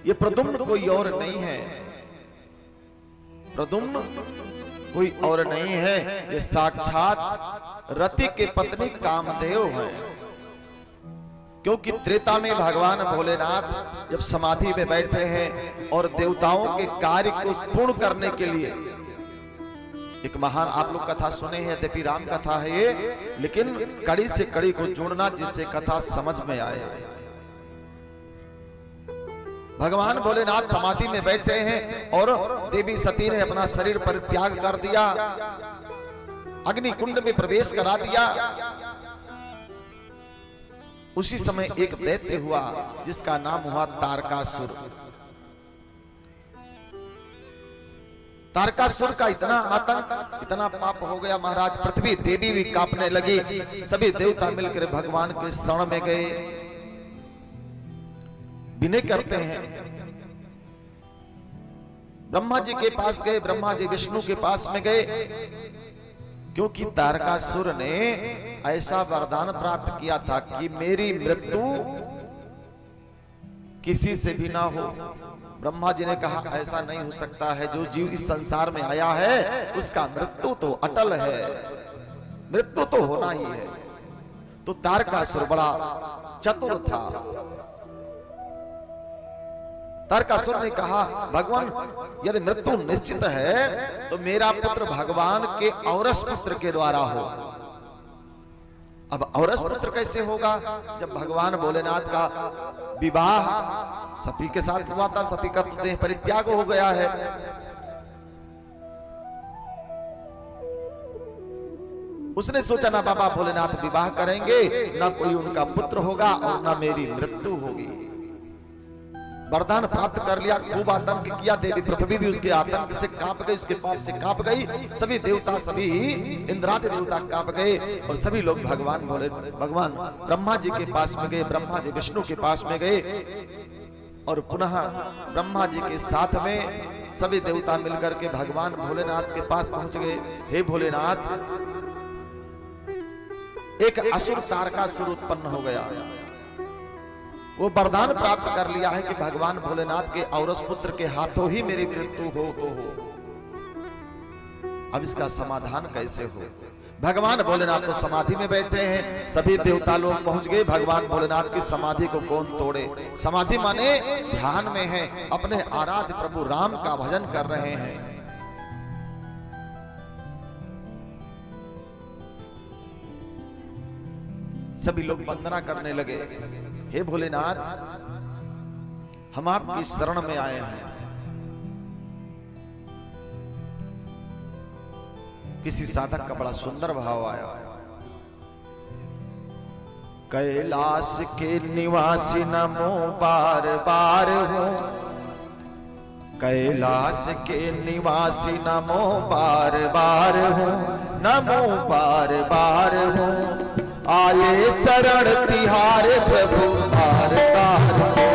ये प्रद्युम्न कोई और नहीं है, प्रद्युम्न कोई और नहीं है, ये साक्षात रति के पत्नी कामदेव हैं। क्योंकि त्रेता में भगवान भोलेनाथ जब समाधि में बैठे हैं और देवताओं के कार्य को पूर्ण करने के लिए, एक महान आप लोग कथा सुने हैं, यद्यपि राम कथा है ये, लेकिन कड़ी से कड़ी को जोड़ना जिससे कथा समझ में आए। भगवान भोलेनाथ समाधि में बैठे हैं और देवी सती ने अपना शरीर परित्याग कर दिया, अग्नि कुंड में प्रवेश करा दिया। उसी समय एक दैत्य हुआ जिसका नाम हुआ तारकासुर। तारकासुर का इतना आतंक, इतना पाप हो गया महाराज, पृथ्वी देवी भी कांपने लगी। सभी देवता मिलकर भगवान के शरण में गए, विनय करते हैं। ब्रह्मा जी के पास गए, ब्रह्मा जी विष्णु के पास में गए, क्योंकि तारकासुर ने ऐसा वरदान प्राप्त किया था कि मेरी मृत्यु किसी से भी ना हो। ब्रह्मा जी ने कहा ऐसा नहीं हो सकता है, जो जीव इस संसार में आया है उसका मृत्यु तो अटल है, मृत्यु तो होना ही है। तो तारकासुर बड़ा चतुर था। तारकासुर ने कहा भगवान यदि मृत्यु निश्चित है तो मेरा पुत्र भगवान के औरस पुत्र के द्वारा हो। अब औरस पुत्र कैसे होगा, जब भगवान भोलेनाथ का विवाह सती के साथ हुआ था, सती का देह परित्याग हो गया है। उसने सोचा ना बाबा भोलेनाथ विवाह करेंगे, ना कोई उनका पुत्र होगा और ना मेरी मृत्यु होगी। वरदान प्राप्त कर लिया, खूब आतंक किया, देवी पृथ्वी भी उसके आतंक से कांप गई, उसके पाप से कांप गई। सभी देवता, सभी इंद्रादि देवता कांप गए और सभी लोग भगवान ब्रह्मा जी के पास में गए, ब्रह्मा जी विष्णु के पास में गए और पुनः ब्रह्मा जी के साथ में सभी देवता मिलकर के भगवान भोलेनाथ के पास पहुंच गए। हे भोलेनाथ, एक असुर तारकासुर उत्पन्न हो गया। वो वरदान प्राप्त कर लिया है कि भगवान भोलेनाथ के औरस पुत्र के हाथों ही मेरी मृत्यु हो तो हो। अब इसका समाधान कैसे हो? भगवान भोलेनाथ तो समाधि में बैठे हैं, सभी देवता लोग पहुंच गए। भगवान भोलेनाथ की समाधि को कौन तोड़े? समाधि माने ध्यान में है, अपने आराध्य प्रभु राम का भजन कर रहे हैं। सभी लोग वंदना करने लगे। हे भोलेनाथ, हम आपकी शरण में आए हैं। किसी साधक का बड़ा सुंदर भाव आया। कैलाश के निवासी नमो बार बार हो, कैलाश के निवासी नमो बार बार हो, नमो बार बार हो। आए शरण तिहारे प्रभु बार बार हो,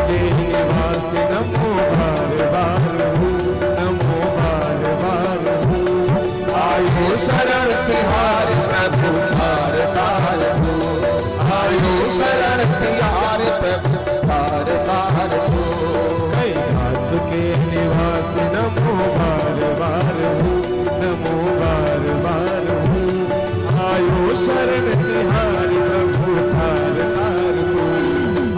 के निवास नमो बार बार हो, नमो बार बार हो। आए शरण तिहारे प्रभु बार बार हो, आए शरण तिहारे प्रभु बार बार हो। कैलाश के निवास नमो बार बार हो, नमो बार बार हो। आयो शरण तिहारी प्रभु तार तार को,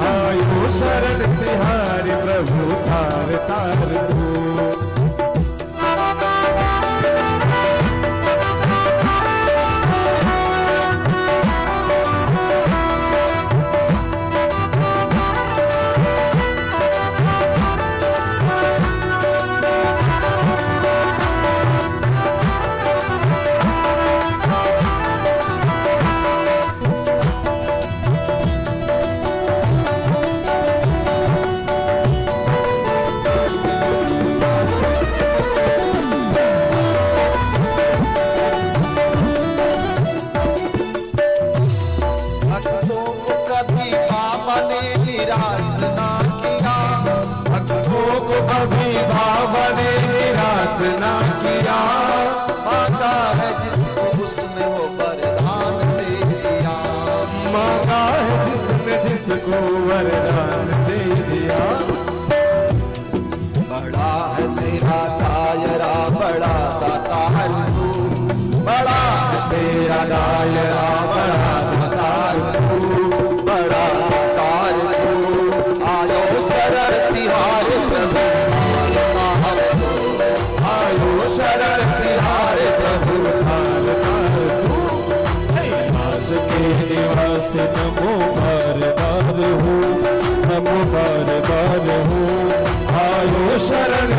आयो शरण तिहारी प्रभु तार तार को। वरदान दे दिया। बड़ा है तेरा दायरा बड़ा दाता है तू, बड़ा है तेरा दायरा बड़ा दाता है तू, बड़ा दातार तू। आयो शरण तिहारे प्रभु आयो शरण तिहारे प्रभु दास के निवास नमो बार बार हो, नमो बार बार हो। आयो शरण